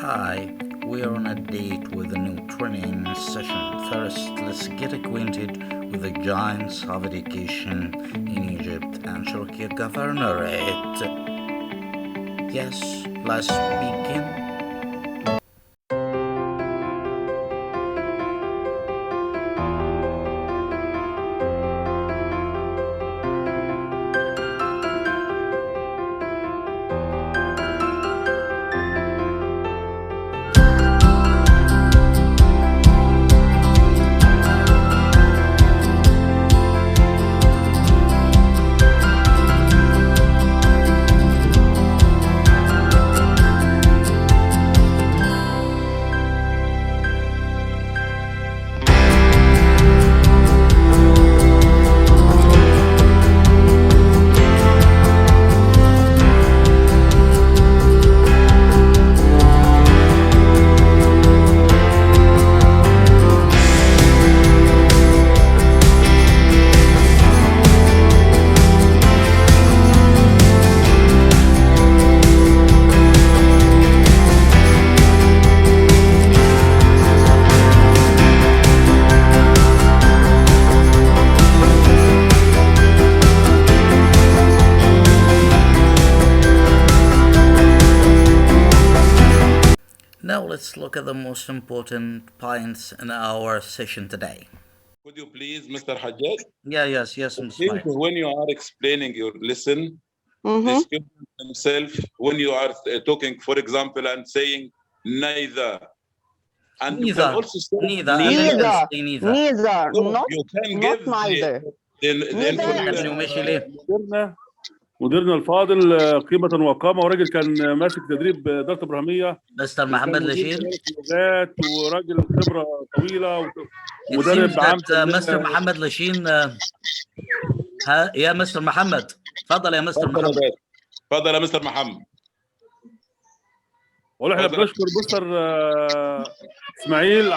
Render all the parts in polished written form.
Hi, we are on a date with a new training session. First, let's get acquainted with the giants of education in Egypt and Turkey Governorate. Yes, let's begin. Now let's look at the most important points in our session today. Could you please, Mr. Hajjaj, Yes, Mr. think Smile. when you are explaining your lesson, the Mm-hmm. student himself, when you are talking, for example, and saying neither, and you can Neither, also say neither, and then you can Neither, say neither. neither, So not you can not give neither. the Neither. احنا information. بنمشي ليه؟ مديرنا الفاضل قيمة وقامة وراجل كان ماسك تدريب إدارة إبراهيمية مستر وكان محمد مدير لشين. إدارة اللغات وراجل خبرة طويلة It seems ومدرب عام that Mr. محمد لشين يا مستر محمد تفضل يا مستر تفضل يا محمد. باشا. تفضل يا مستر محمد. والله احنا تفضل. بنشكر مستر اسماعيل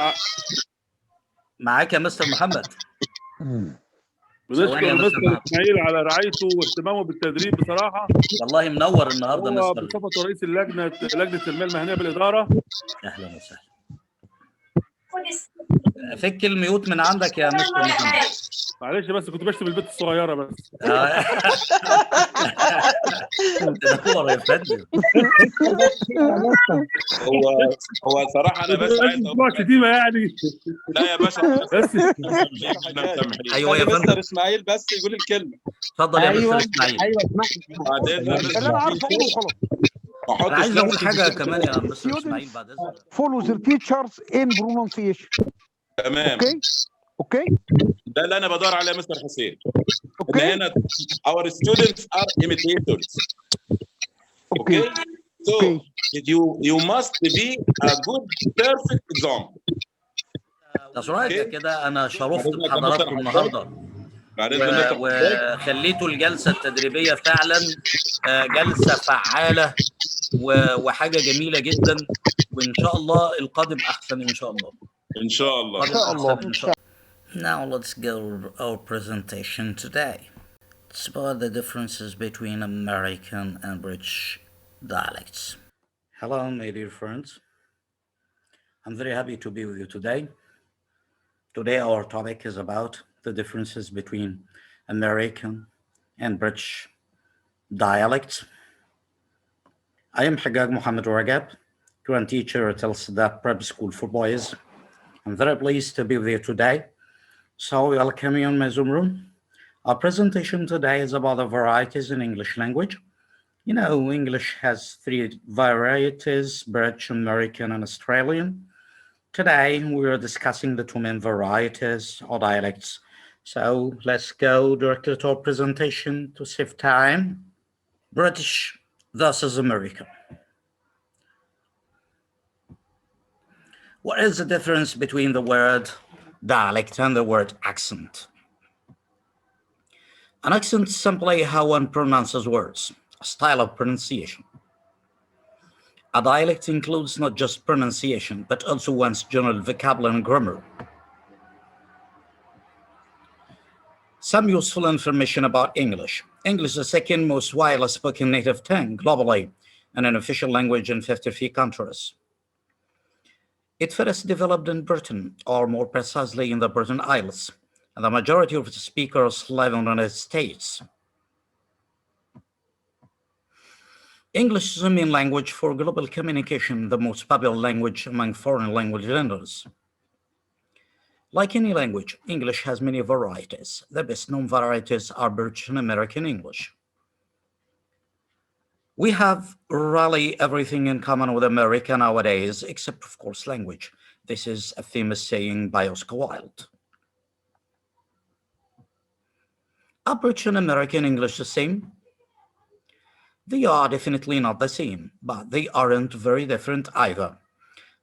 معاك يا مستر محمد. ثواني يا بنشكر مستر مستر محمد. اسماعيل على رعايته واهتمامه بالتدريب بصراحة. والله منور النهارده هو مستر. بصفته رئيس لجنة التنمية المهنية بالإدارة. اهلا وسهلا. فك الميوت من عندك يا مستر محمد. معلش بس كنت بشتم البنت الصغيرة بس. تنور يا فندم. هو صراحة أنا بس عايز اسبوع شتيمة يعني. لا يا باشا بس ايوه يا خلي فندم. مستر اسماعيل بس يقول الكلمه. اتفضل يا ايوه مستر اسماعيل. ايوه بعدين اللي انا عارفه اقوله خلاص. انا عايز اقول حاجه كمان يا مستر اسماعيل بعد اذنك. Follow the teachers in pronunciation. تمام. اوكي ده اللي انا بدور عليه يا مستر حسين. ان اوكي هنا our students are imitators. اوكي Okay? So you must be a good perfect example. تصريحك كده انا شرفت بحضراتكم النهارده بعد اذن مستر حسين. وخليتوا الجلسه التدريبيه فعلا جلسه فعاله وحاجه جميله جدا، وان شاء الله القادم احسن ان شاء الله. ان شاء الله. القادم احسن ان شاء الله. Now let's go our presentation today. It's about the differences between American and British dialects. Hello, my dear friends. I'm very happy to be with you today. Today our topic is about the differences between American and British dialects. I am Hagag Mohammed Ragab, current teacher at Al Sadat Prep School for Boys. I'm very pleased to be with you today. So welcome you in my Zoom room. Our presentation today is about the varieties in English language. You know, English has three varieties: British, American, and Australian. Today, we are discussing the two main varieties or dialects. So let's go directly to our presentation to save time. British versus American. What is the difference between the word dialect and the word accent? An accent is simply how one pronounces words, a style of pronunciation. A dialect includes not just pronunciation, but also one's general vocabulary and grammar. Some useful information about English. English is the second most widely spoken native tongue globally and an official language in 53 countries. It first developed in Britain, or more precisely in the British Isles, and the majority of its speakers live in the United States. English is the main language for global communication, the most popular language among foreign language learners. Like any language, English has many varieties. The best known varieties are British and American English. We have really everything in common with America nowadays, except, of course, language. This is a famous saying by Oscar Wilde. Are British and American English the same? They are definitely not the same, but they aren't very different either.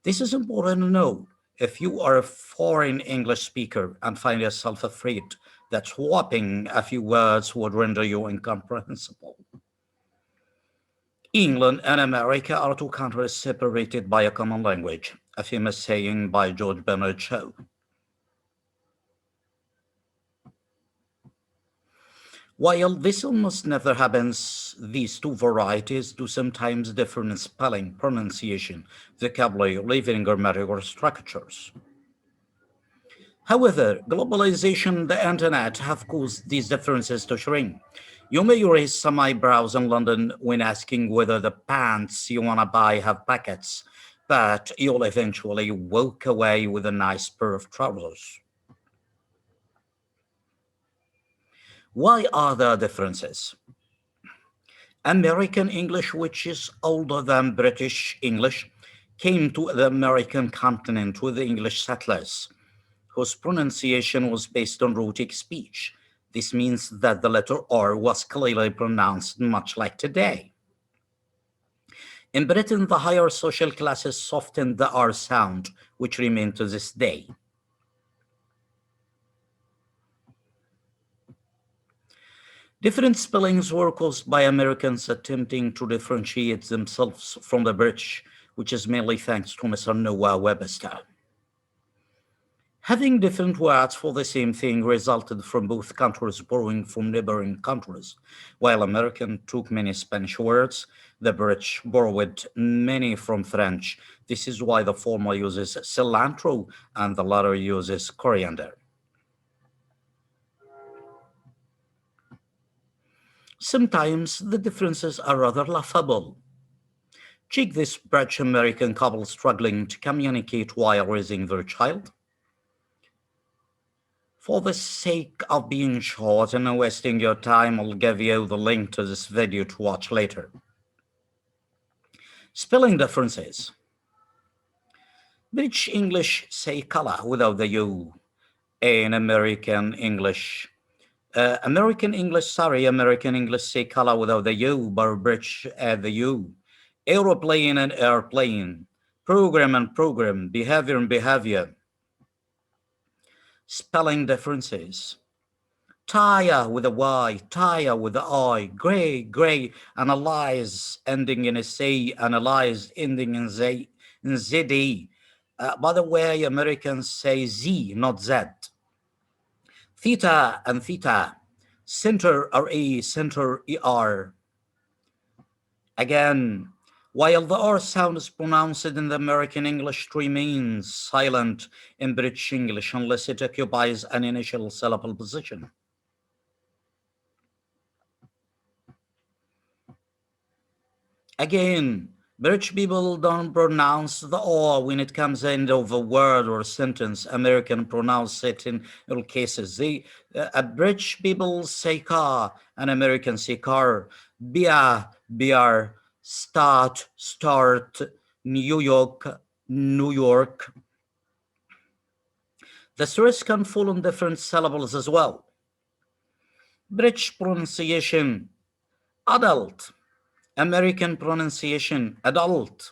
This is important to know if you are a foreign English speaker and find yourself afraid that swapping a few words would render you incomprehensible. England and America are two countries separated by a common language, a famous saying by George Bernard Shaw. While this almost never happens, these two varieties do sometimes differ in spelling, pronunciation, vocabulary, or even grammatical structures. However, globalization and the internet have caused these differences to shrink. You may raise some eyebrows in London when asking whether the pants you want to buy have pockets, but you'll eventually walk away with a nice pair of trousers. Why are there differences? American English, which is older than British English, came to the American continent with the English settlers, whose pronunciation was based on rhotic speech. This means that the letter R was clearly pronounced much like today. In Britain, the higher social classes softened the R sound, which remained to this day. Different spellings were caused by Americans attempting to differentiate themselves from the British, which is mainly thanks to Mr. Noah Webster. Having different words for the same thing resulted from both countries borrowing from neighboring countries. While American took many Spanish words, the British borrowed many from French. This is why the former uses cilantro and the latter uses coriander. Sometimes the differences are rather laughable. Check this British-American couple struggling to communicate while raising their child. For the sake of being short and wasting your time, I'll give you the link to this video to watch later. Spelling differences. British English say color without the U. In American English, American English say color without the U, but British add the U. Aeroplane and airplane, program and program, behavior and behavior. Spelling differences. Tire with a Y, tire with a I, gray, gray, analyze ending in a C, analyzed ending in Z, in ZD. By the way, Americans say Z, not Z. Theta and theta, center RE, center ER. Again, while the R sound is pronounced in the American English, it remains silent in British English unless it occupies an initial syllable position. Again, British people don't pronounce the O when it comes end of a word or a sentence. American pronounce it in all cases. British people say car, and Americans say car. Beer, beer, start, start, New York, New York. The stress can fall on different syllables as well. British pronunciation, adult. American pronunciation, adult.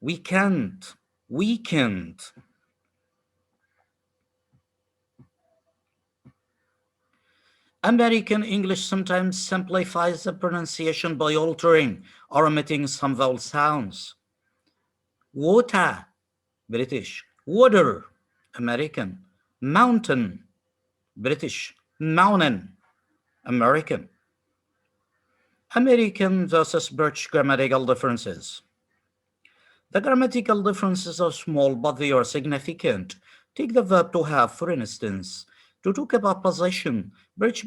Weekend, weekend. American English sometimes simplifies the pronunciation by altering or omitting some vowel sounds. Water, British. Water, American. Mountain, British. Mountain, American. American versus British grammatical differences. The grammatical differences are small, but they are significant. Take the verb to have, for instance. To talk about possession, British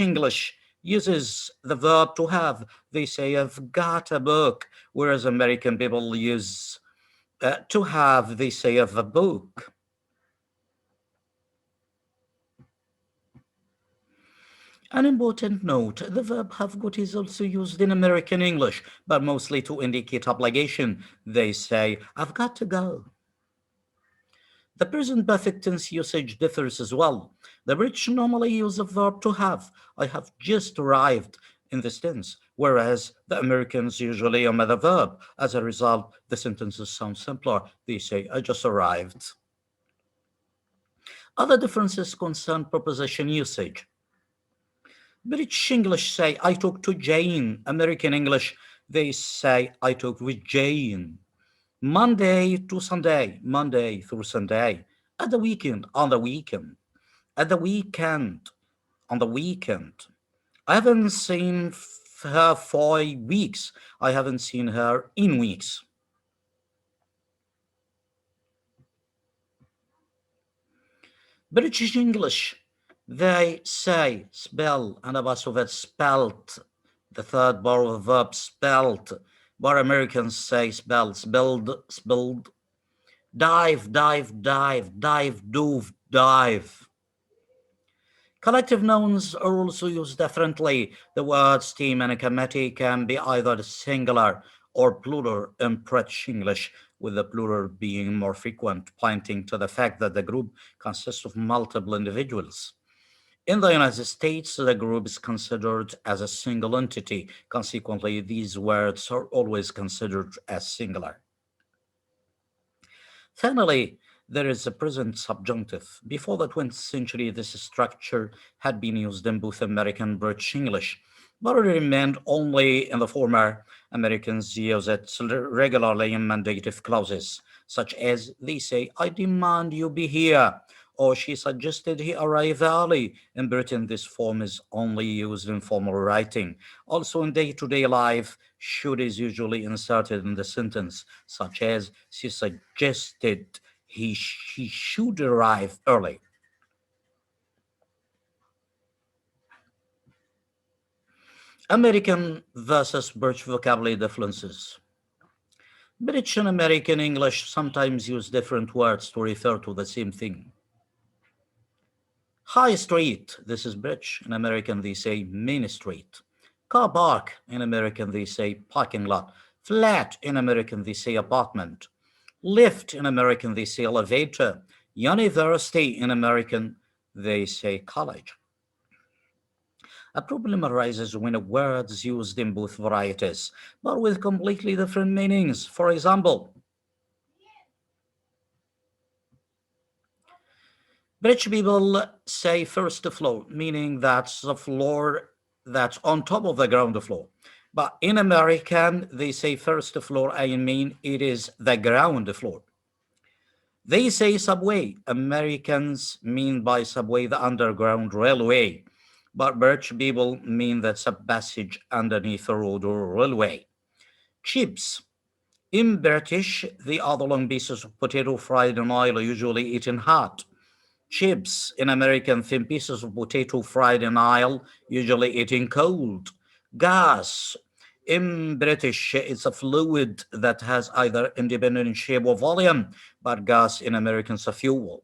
English uses the verb to have. They say, I've got a book, whereas American people use to have, they say, I've a book. An important note, the verb have got is also used in American English, but mostly to indicate obligation. They say, I've got to go. The present perfect tense usage differs as well. The British normally use the verb to have. I have just arrived in this tense, whereas the Americans usually omit the verb. As a result, the sentences sound simpler. They say, I just arrived. Other differences concern preposition usage. British English say, I talk to Jane. American English, they say, I talk with Jane. Monday to Sunday, Monday through Sunday. At the weekend, on the weekend. At the weekend, on the weekend. I haven't seen her for weeks. I haven't seen her in weeks. British English, they say spell, and apostrophe spelt. The third part of the verb spelt. But Americans say spell, spelled, spilled. Dive, dive, dive, dive, dove, dive. Collective nouns are also used differently. The words team and a committee can be either singular or plural in British English, with the plural being more frequent, pointing to the fact that the group consists of multiple individuals. In the United States, the group is considered as a single entity. Consequently, these words are always considered as singular. Finally, there is the present subjunctive. Before the 20th century, this structure had been used in both American and British English, but it remained only in the former. Americans use it regularly in mandative clauses, such as they say, I demand you be here, or she suggested he arrive early. In Britain, this form is only used in formal writing. Also, in day-to-day life, should is usually inserted in the sentence, such as she suggested he should arrive early. American versus British vocabulary differences. British and American English sometimes use different words to refer to the same thing. High street, this is British. In American, they say Main Street. Car park, in American, they say parking lot. Flat, in American, they say apartment. Lift, in American, they say elevator. University, in American, they say college. A problem arises when a word is used in both varieties, but with completely different meanings. For example, British people say first floor, meaning that's the floor that's on top of the ground floor. But in American, they say first floor, I mean it is the ground floor. They say subway. Americans mean by subway the underground railway, but British people mean that's a passage underneath a road or railway. Chips. In British, they are the long pieces of potato fried in oil, usually eaten hot. Chips, in American, thin pieces of potato fried in oil, usually eaten cold. Gas. In British, it's a fluid that has either independent shape or volume, but gas in American is a fuel.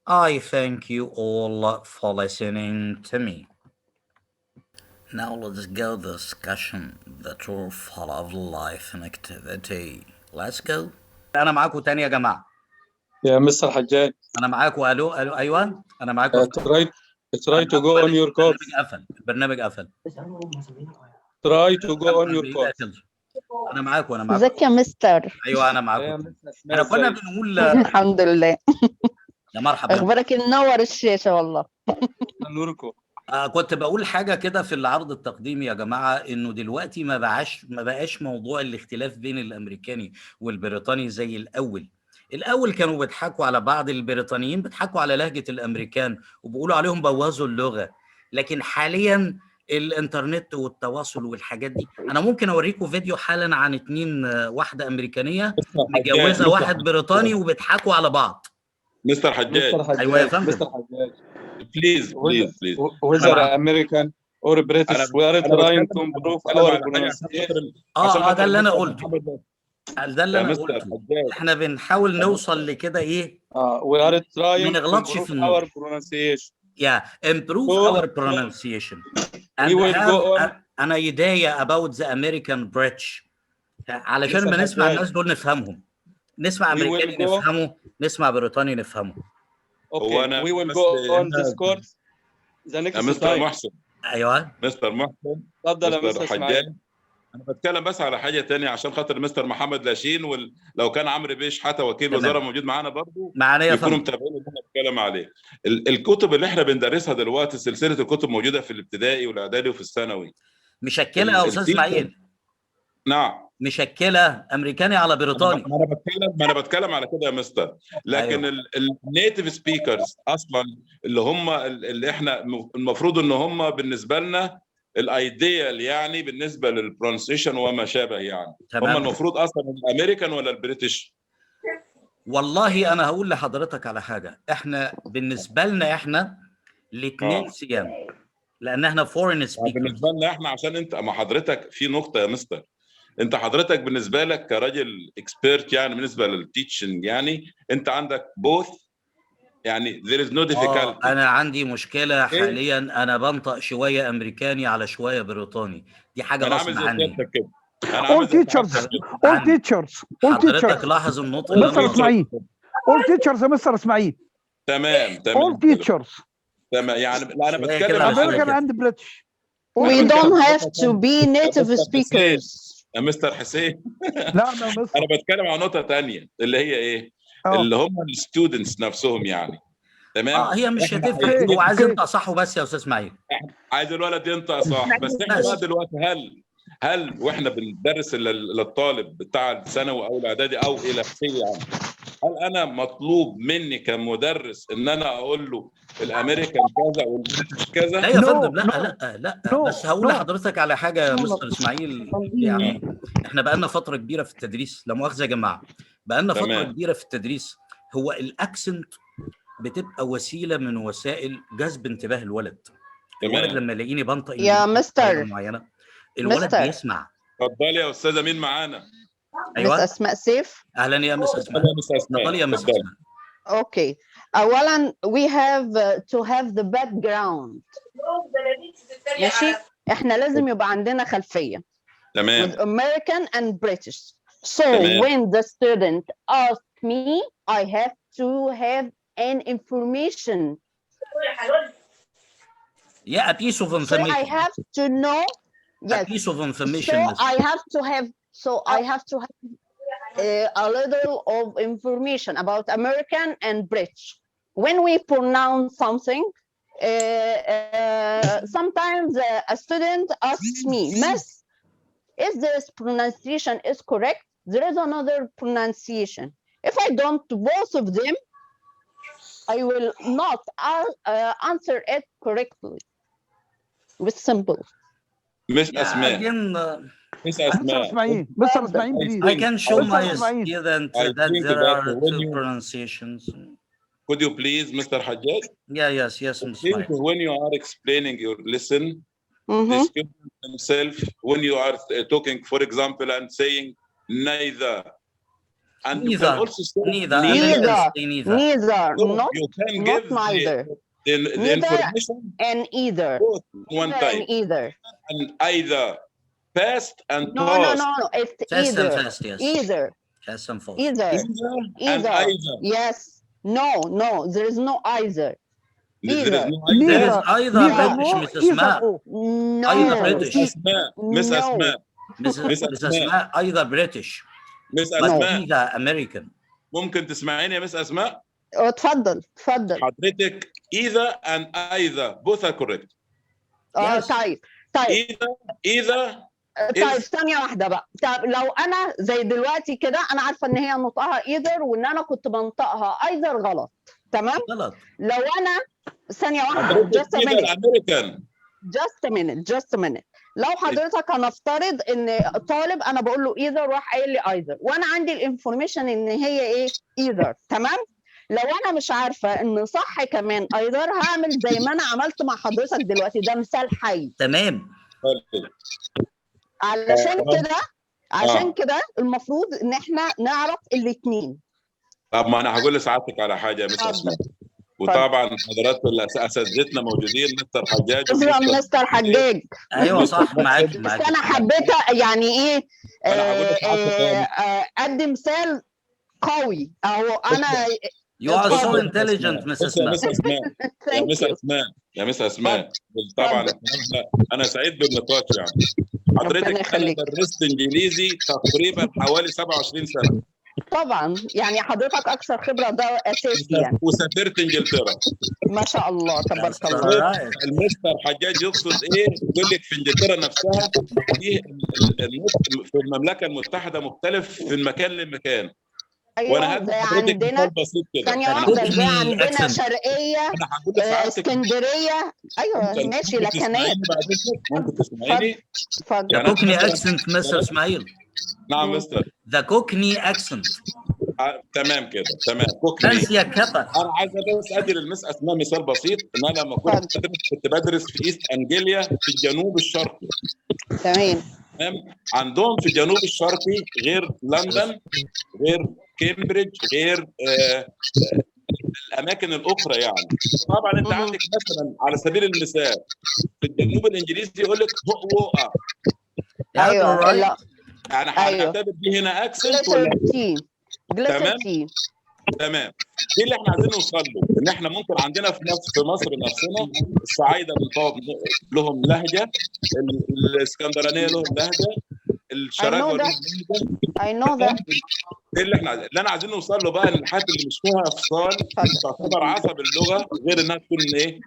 I thank you all for listening to me. Now let's go discussion the truth of life and activity. Let's go. أنا معاكم تاني يا جماعة. يا مستر حجاج. أنا معاكم. ألو أيوه أنا معاكم. try to go on your course. البرنامج قفل. Try to go on your course. أنا معاكم. ازيك يا مستر؟ أيوه أنا معاكم. أنا كنا بنقول الحمد لله. يا مرحبا. أخبارك منور الشاشة والله. نوركم. كنت بقول حاجة كده في العرض التقديمي يا جماعة، إنه دلوقتي ما بقاش موضوع الاختلاف بين الأمريكاني والبريطاني زي الأول. الأول كانوا بيضحكوا على بعض البريطانيين، بيضحكوا على لهجة الأمريكان وبيقولوا عليهم بوظوا اللغة. لكن حاليا الانترنت والتواصل والحاجات دي. انا ممكن اوريكم فيديو حالا عن واحده امريكانيه متجوزه واحد بريطاني وبيضحكوا على بعض. مستر حجاج. ايوه يا فندم. مستر حجاج. بليز whether American or British we are trying to improve our pronunciation. ده اللي انا قلته. ده اللي انا قلته. احنا بنحاول نوصل لكده ايه؟ we are trying to improve our pronunciation. improve our pronunciation. We will go on. an idea about the American Bridge. علشان ما نسمع الناس دول نفهمهم. نسمع امريكاني نفهمه، نسمع بريطاني نفهمه. Okay, we will go on this course the next time. مستر محسن. ايوه مستر محسن. اتفضل يا مستر حجاج. انا بتكلم بس على حاجه ثانيه عشان خاطر مستر محمد لاشين، ولو كان عمرو بيش حتى وكيل وزاره موجود معانا برضه يكونوا متابعين اللي احنا بنتكلم عليه. الكتب اللي احنا بندرسها دلوقتي سلسله الكتب موجوده في الابتدائي والاعدادي وفي الثانوي. مشكله يا استاذ اسماعيل. نعم. مشكله امريكاني على بريطاني. ما انا بتكلم على كده يا مستر. لكن أيوة. النيتيف سبيكرز اصلا اللي احنا المفروض ان هم بالنسبه لنا الايديال يعني بالنسبه للبرونسيشن وما شابه يعني. تمام. هم المفروض اصلا الامريكان ولا البريتش؟ والله انا هقول لحضرتك على حاجه. احنا بالنسبه لنا احنا الاثنين سيام، لان احنا فورين سبيكرز. بالنسبه لنا احنا عشان انت ما حضرتك في نقطه يا مستر. انت حضرتك بالنسبه لك كراجل اكسبيرت يعني بالنسبه للتيتشنج يعني انت عندك بوث يعني there is no difficulty. انا عندي مشكله حاليا، انا بنطق شويه امريكاني على شويه بريطاني، دي حاجه غصب عني. all teachers حضرتك لاحظ النطق اللي مستر اسماعيل. all teachers يا مستر اسماعيل. تمام all teachers. تمام يعني لا انا بتكلم American and British. We don't have to be native speakers. يا مستر حسين. نعم يا مستر. انا بتكلم عن نقطه ثانيه اللي هي ايه؟ اللي هم الستودنتس نفسهم يعني. تمام. هي مش هتفرق، هو عايز ينطق صح وبس يا استاذ اسماعيل. عايز الولد ينطق صح، بس احنا بقى دلوقتي هل واحنا بندرس للطالب بتاع الثانوي او الاعدادي او الى اخره يعني، هل انا مطلوب مني كمدرس ان انا اقول له الامريكان كذا والبريتش كذا؟ لا يا فندم، لا بس هقول لحضرتك على حاجه يا مستر اسماعيل. يعني احنا بقالنا فتره كبيره في التدريس، لا مؤاخذه يا جماعه، بقالنا فتره كبيره في التدريس. هو الاكسنت بتبقى وسيله من وسائل جذب انتباه الولد. الولد لما يلاقيني بنطق يا مستر معينه الولد بيسمع. اتفضلي يا استاذه، مين معانا؟ ايوه مس اسماء سيف. اهلا يا مس اسماء. اتفضلي يا مس اسماء. اوكي، اولا we have to have the background. ماشي، احنا لازم يبقى عندنا خلفيه. تمام. with American and British. So when the student asks me, I have to have an information. Yeah, a piece of information. So I have to know. Yes. A piece of information. So I have to have. A little of information about American and British. When we pronounce something, sometimes a student asks me, "Miss, is this pronunciation is correct? There is another pronunciation. If I don't both of them, I will not answer it correctly." With simple. Miss Asma. Mr. Ismail, please. I can show my student that there are two pronunciations. Could you please, Mr. Hajjaj? Yes, Mr. When you are explaining your lesson, the student himself, when you are talking, for example, and saying neither, and you can also say neither, not neither. The information and either. Both one time. And either. And either. Past and no, past. No. It's past either. And past, yes. Either. Past and false. Either. And either. Yes. No. There is no either. Either. There is either British, Miss Asma. No. Either British. Miss Asma. Miss Asma. Either British. Miss Asma. Either American. ممكن تسمعيني يا مس أسماء؟ اتفضل. حضرتك either and either both are correct. طيب. either طيب ثانية واحدة بقى. طب لو أنا زي دلوقتي كده أنا عارفة إن هي نطقها either وإن أنا كنت بنطقها either غلط، تمام؟ غلط. لو أنا ثانية واحدة just a minute. American. just a minute. لو حضرتك هنفترض ان طالب انا بقول له either راح قايل لي either وانا عندي الانفورميشن ان هي ايه either، تمام؟ لو انا مش عارفه ان صح كمان either هعمل زي ما انا عملت مع حضرتك دلوقتي، ده مثال حي. تمام. عشان كده المفروض ان احنا نعرف الاثنين. طب ما انا هقول لسعادتك على حاجه يا مستر اسماء، وطبعا حضرات اساتذتنا موجودين، مستر حجاج مستر حجاج. ايوه صح، معاك بس انا حبيت يعني ايه ادي مثال قوي اهو. انا You are so intelligent Miss اسماء. يا مس اسماء طبعا انا سعيد بالنقاش. يعني حضرتك انا درست انجليزي تقريبا حوالي 27 سنه طبعا، يعني حضرتك اكثر خبره، ده اساسي يعني. وسافرت انجلترا ما شاء الله تبارك الله. المستر حجاج يقصد ايه؟ يقول لك في انجلترا نفسها في المملكه المتحده مختلف في مكان لمكان. أيوة، وانا هدي حضرتك مثال بسيط كده. ثانيه واحده، زي عندنا شرقيه اسكندريه. ايوه ماشي، لكنات. ممكن تسمعيني؟ The Cockney accent مستر اسماعيل. نعم مستر. The Cockney accent. تمام كده، تمام. كوكني. انا عايز بس ادي للمس اسماء مثال بسيط. ان انا لما كنت بدرس في ايست انجليا في الجنوب الشرقي. تمام. عندهم في الجنوب الشرقي غير لندن، غير كامبريدج، غير الاماكن الاخرى. يعني طبعا انت عندك مثلا على سبيل المثال في الجنوب الانجليزي يقول لك هو. ايوه يعني هنعتبر دي هنا اكسنت ولا تمام. دي اللي احنا عايزين نوصل له، ان احنا ممكن عندنا في مصر نفسنا الصعايده لهم لهجه، الاسكندرانيه لهم لهجه، الشراكه لهم لهجه. دي اللي انا عايزين نوصل له بقى، ان الحاجات اللي مش فيها افصال تعتبر عصب اللغه، غير انها تكون ايه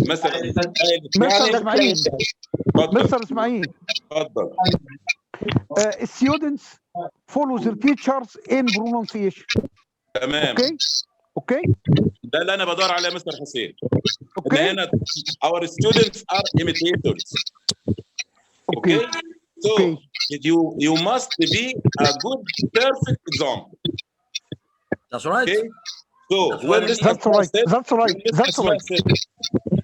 مثلا. مستر اسماعيل اتفضل. students follow their teachers in pronunciation. تمام. اوكي ده اللي انا بدور عليه يا مستر حسين. ان هنا our students are imitators. Okay. So you must be a good perfect example. That's right. Okay. So when this that's right.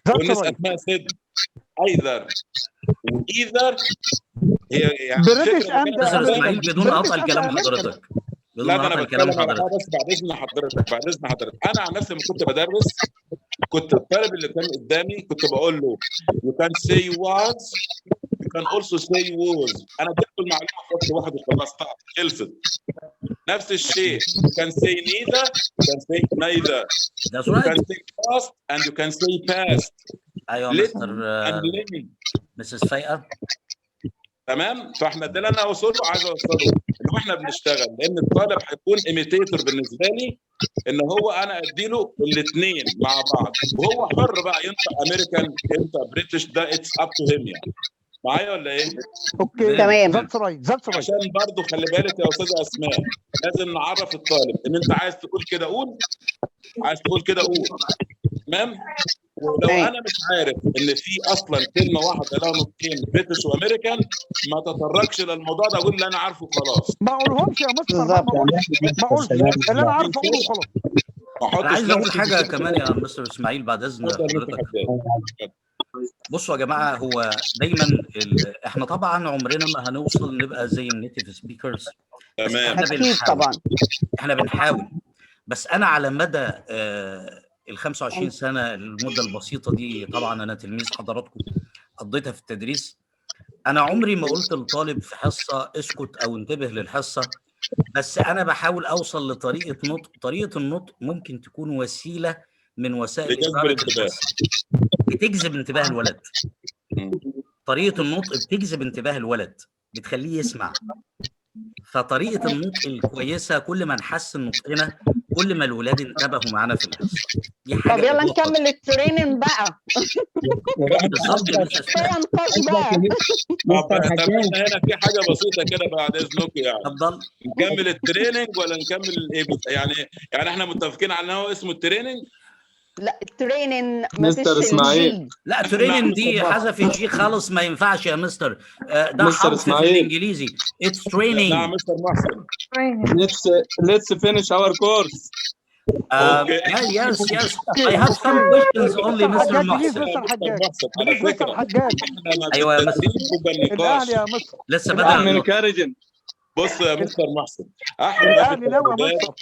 Asma said either هي يعني بريتش اند اسماعيل بدون قطع الكلام حضرتك. لا انا بتكلم على بس بعد اذن حضرتك. انا عن نفسي لما كنت بدرس، كنت الطالب اللي كان قدامي كنت بقول له you can say was, you can also say was. انا اديت له المعلومه في وقت واحد وخلصتها، خلصت. نفس الشيء you can say neither, you can say neither. That's right. You can say past and you can say past. ايوه مستر مسز فايقه. تمام. فاحنا ده اللي انا عايز اوصله ان احنا بنشتغل، لان الطالب هيكون ايميتيتور بالنسبه لي، ان هو انا اديله الاثنين مع بعض، وهو حر بقى ينطق امريكان ينطق بريتش، ده اتس اب تو هيم. يعني معايا ولا ايه؟ اوكي تمام. ذاتس رايت. عشان برضه خلي بالك يا استاذه اسماء، لازم نعرف الطالب ان انت عايز تقول كده قول، عايز تقول كده قول. تمام. ولو انا مش عارف ان في اصلا كلمه واحده لها نطقين بريتش وامريكان، ما تطرقش للموضوع ده، اقول اللي انا عارفه خلاص. ما اقولهمش يا مستر، ما اقولش اللي انا عارفه اقوله خلاص. انا عايز اقول حاجه كمان يا مستر اسماعيل بعد اذن حضرتك. بصوا يا جماعه، هو دايما احنا طبعا عمرنا ما هنوصل نبقى زي النيتيف سبيكرز. تمام. احنا بنحاول. بس انا على مدى ال 25 سنه، المده البسيطه دي، طبعا انا تلميذ حضراتكم قضيتها في التدريس، انا عمري ما قلت للطالب في حصه اسكت او انتبه للحصه، بس انا بحاول اوصل لطريقه نطق. طريقه النطق ممكن تكون وسيله من وسائل بتجذب انتباه الولد. طريقه النطق بتجذب انتباه الولد، بتخليه يسمع. فطريقه النطق الكويسه كل ما نحسن نطقنا كل ما الولاد انتبهوا معانا في الحصه. دي حاجه. طب يلا نكمل التريننج بقى. بالظبط يا مستر اسماعيل. هنا في حاجه بسيطه كده بعد اذنك. يعني اتفضل. نكمل التريننج ولا نكمل ايه؟ يعني احنا متفقين على ان هو اسمه التريننج. لا تريننج مستر إسماعيل. لا تريننج دي حذف الجي خالص، ما ينفعش يا مستر. ده مستر حرف في إسماعيل. الانجليزي. اتس نعم تريننج. مستر محسن. Let's finish our course. اوكي. Yes. I have some questions only مستر Mr. حجاج بليز محسن. مستر حجاج على بليز مستر فكره حجاج احنا أيوة يا مستر. بالتدريب وبالنقاش. الاهلي يا مستر لسه I'm بدأ. encouraging. بص يا مستر محسن، احنا في الاهلي ناوي يا التدريبات مستر.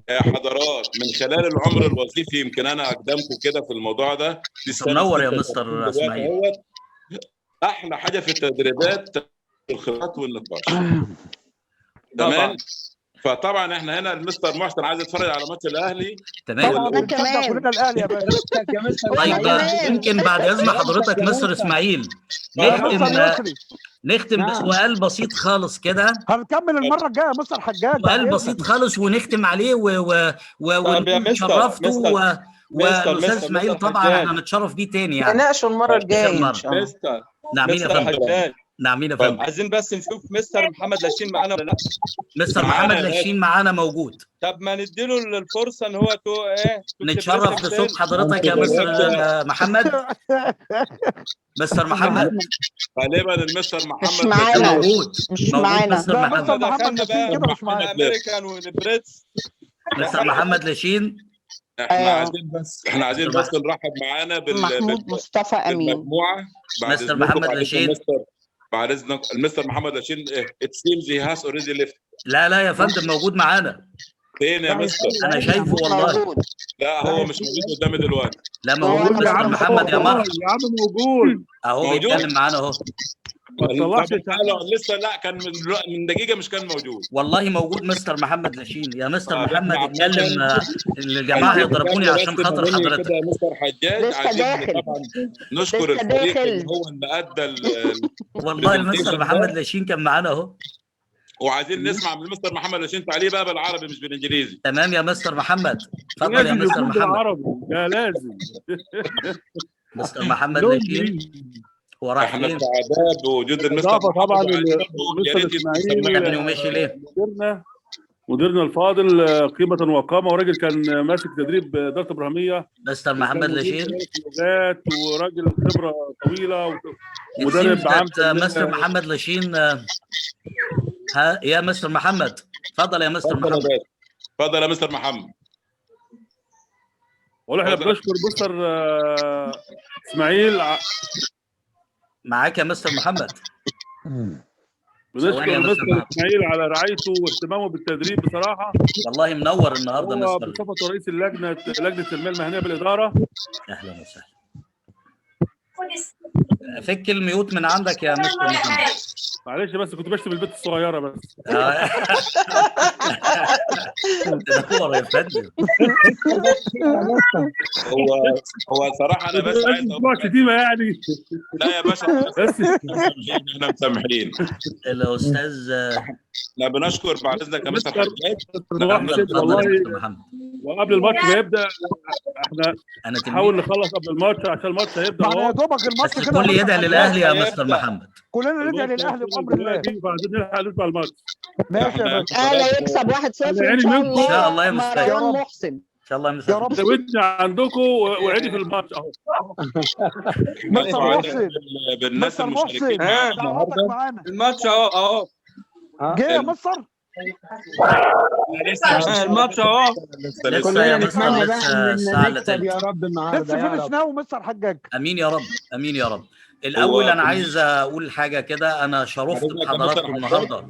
يا حضرات من خلال العمر الوظيفي، يمكن انا اقدمكم كده في الموضوع ده. دي السنه منور يا 36 مستر دلوقتي اسماعيل. اهوت. احلى حاجه في التدريبات الخبرات والنقاش. تمام. فطبعا احنا هنا المستر محسن عايز يتفرج على ماتش الاهلي. تمام. طبعا أنا بنشجع كمان. كلنا الاهلي يا باشا. طيب كمان. يمكن بعد اذن حضرتك مستر اسماعيل يا مستر يسري نختم بسؤال بسيط خالص كده. هنكمل المره الجايه يا مستر حجاج. سؤال بعد بسيط إذنك. خالص ونختم عليه طب يا ونقول مستر شرفته والاستاذ مستر اسماعيل طبعا حجاج. احنا نتشرف بيه تاني يعني. نناقشه المرة الجاية آخر إن مرة. شاء الله. مستر نعمين يا مستر فندم. حجاج، نعمين يا فندم. عايزين بس نشوف مستر محمد لاشين معانا ولا لا. مستر معانا محمد يا باشا. لاشين معانا موجود. طب ما نديله الفرصه ان هو نتشرف بصوت حضرتك يا مستر محمد. مستر محمد غالبا المستر مش محمد معانا. موجود. مش موجود معانا. مستر لا محمد. مستر محمد دخلنا لاشين بقى كده مش معانا. الامريكان والبريتس. مستر محمد لاشين. احنا أيوة. عايزين بس نرحب معانا محمود مصطفى امين. بالمجموعه. بعد مستر إذنكم، محمد بعد إذن لاشين. بعد اذنك المستر محمد لاشين. it seems he has already left. لا يا فندم موجود معانا. فين يا مستر؟ انا شايفه والله. موجود. لا هو مش موجود قدامي دلوقتي. لا موجود هو مستر أنا محمد يا مرحبا. يا عم موجود. اهو موجود؟ بيتكلم معانا اهو. ما تطلعش طب تعالوا، لسه لا كان من دقيقه مش كان موجود. والله موجود مستر محمد لاشين. يا مستر بس محمد عامة اتكلم. الجماعه عايزين هيضربوني نكمل عشان بس خاطر مني حضرتك. كده يا مستر حجاج. لسه عايزين داخل. طبعا نشكر لسه الفريق داخل. اللي هو اللي ادى والله المستر presentation محمد ده. لاشين كان معانا اهو. وعايزين نسمع من مستر محمد لاشين تعليق بقى بالعربي مش بالانجليزي. تمام يا مستر محمد. اتفضل يا لازم مستر يكون محمد. بالعربي ده لازم. مستر محمد لاشين هو راح احنا فين؟ سعداء بوجود المستر اضافه طبعا محمد. يا للمستر ريت اسماعيل ابني ومشي ليه؟ مديرنا الفاضل قيمه وقامه، وراجل كان ماسك تدريب اداره ابراهيميه. مستر محمد لاشين. لغات وراجل خبره طويله It ومدرب seems عام. that مستر محمد لاشين يا مستر محمد. اتفضل يا مستر محمد. اتفضل يا مستر محمد. والله احنا بنشكر مستر اسماعيل. معاك يا مستر محمد. بنشكر مستر اسماعيل على رعايته واهتمامه بالتدريب بصراحه. والله منور النهارده هو مستر. بصفته رئيس لجنه التنميه المهنيه بالاداره. اهلا وسهلا. فك الميوت من عندك يا مستر محمد. معلش بس كنت بشتم البنت الصغيره بس. تنور يا فندم. هو صراحه انا بس عايز اقول شتيمه يعني. لا يا باشا بس احنا مسامحين. الاستاذ لا بنشكر بعد اذنك يا مستر حجاج. والله وقبل الماتش ما يبدا احنا نحاول نخلص قبل الماتش عشان الماتش هيبدا. معنا يا دوبك الماتش كده. الكل يدعي للاهلي يا مستر محمد. كلنا ندعي للاهلي بامر الله. وبعدين نلحق نطلع الماتش. ماشي يا باشا. اهلا يكسب 1-0 ان شاء الله. ان شاء الله يا مستر. مروان محسن. ان شاء الله يا مستر. يا رب. زودنا عندكم وعدي في الماتش اهو. مستر محسن. بالناس مستر محسن دعواتك معانا. الماتش اهو جه يا مستر. الماتش اهو. لسه يا مستر لسه الساعه يا رب النهارده. لسه فينش ناو مستر حجاج. امين يا رب. امين يا رب. الاول انا عايز اقول حاجه كده. انا شرفت بحضراتكم النهارده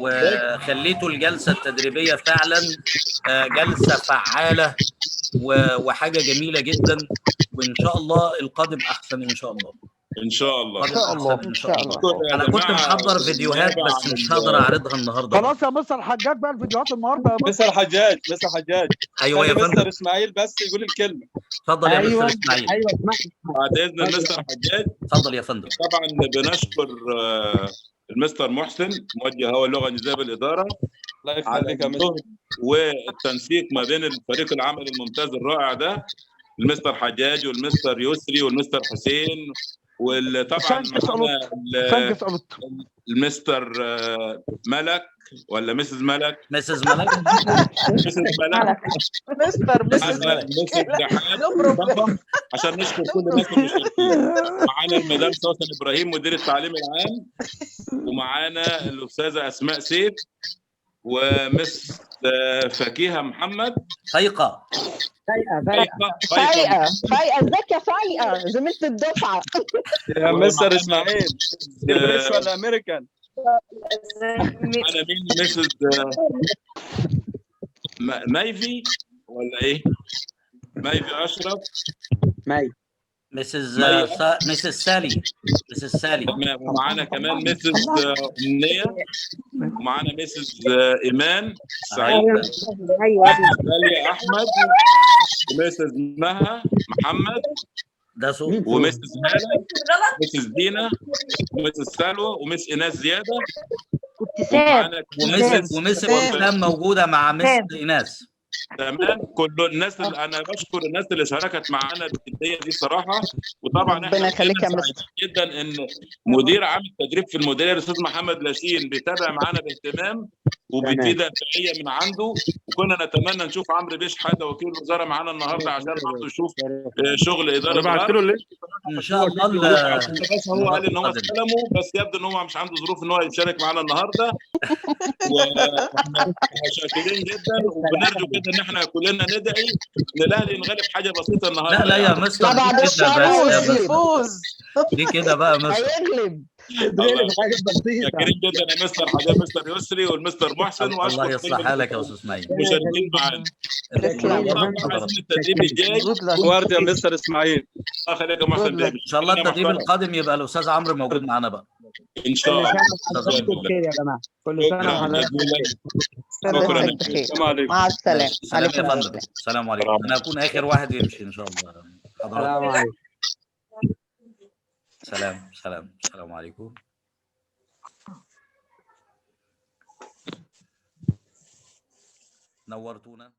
وخليتوا الجلسه التدريبيه فعلا جلسه فعاله وحاجه جميله جدا. وان شاء الله القادم احسن ان شاء الله. ان شاء الله. ان شاء الله. انا كنت محضر فيديوهات بس مش هقدر اعرضها النهارده. خلاص يا مستر حجاج بقى الفيديوهات النهارده يا مستر حجاج. ايوه يا فندم. مستر اسماعيل بس يقول الكلمه. اتفضل يا مستر اسماعيل. ايوه بعد اذن مستر حجاج. اتفضل يا فندم. طبعا بنشكر المستر محسن موجه هو اللغه الانجليزيه بالاداره الله يخليك يا مستر. والتنسيق ما بين الفريق العمل الممتاز الرائع ده، المستر حجاج والمستر يسري والمستر حسين، وطبعا المستر ملك ولا مسز ملك؟ مسز ملك. مسز ملك. مستر مسز ملك. مسز دحات نو بروبلم. عشان نشكر كل الناس المشاركين. معانا المدام سوسن ابراهيم مدير التعليم العام، ومعانا الاستاذه اسماء سيف، ومس فكيهه محمد. فايقة. فايقه ازيك يا فايقه زميلة الدفعه. يا مستر اسماعيل بريتش ولا امريكان؟ معانا مين؟ مسز مايفي ولا ايه؟ مايفي اشرف. مسز سالي. مسز سالي. ومعانا كمان مسز امنيه، ومعانا مسز ايمان سعيد، داليا احمد، ومسز مها محمد، ده صوت. ومسز هاله، مسز دينا، ومسز سلوى، ومس ايناس زياده، ومعانا ومس ابتسام موجودة مع مس ايناس. تمام. كل الناس اللي انا بشكر الناس اللي شاركت معانا بالجديه دي صراحه. وطبعا احنا ربنا يخليك يا سعيدين مستر. جدا ان مدير عام التدريب في المديريه الاستاذ محمد لاشين بيتابع معانا باهتمام وبيدي دافعيه من عنده. وكنا نتمنى نشوف عمرو بيه شحاته وكيل الوزاره معانا النهارده عشان برضه يشوف شغل اداره انا بعت له الغرب. اللينك ان شاء الله بس هو قال ان هو استلمه، بس يبدو ان هو مش عنده ظروف ان هو يشارك معانا النهارده. واحنا شاكرين جدا، وبنرجو كده ان احنا كلنا ندعي ان الاهلي ينغلب حاجه بسيطه النهارده. لا يا مستر، لا بعد دي كده الشر بس يا هيغلب. مستر. يفوز. دي كده بقى مستر. هيغلب. شاكرين جدا يا مستر حبيبي مستر يسري والمستر محسن، الله واشكر كل يصلح حالك يا استاذ اسماعيل. المشاركين معانا. عايزين التدريب الجاي. جود لك. وارد يا مستر اسماعيل. الله يخليك يا محسن بيه. ان شاء الله التدريب القادم يبقى الاستاذ عمرو موجود معانا بقى. ان شاء الله. بخير يا جماعه، كل سنه شكرا وحضرتك جزيلا. شكرا بخير. السلام عليكم. مع السلامه. ماشي. سلام يا فندم. السلام عليكم. انا هكون اخر واحد يمشي ان شاء الله. السلام عليكم. السلام عليكم. نورتونا.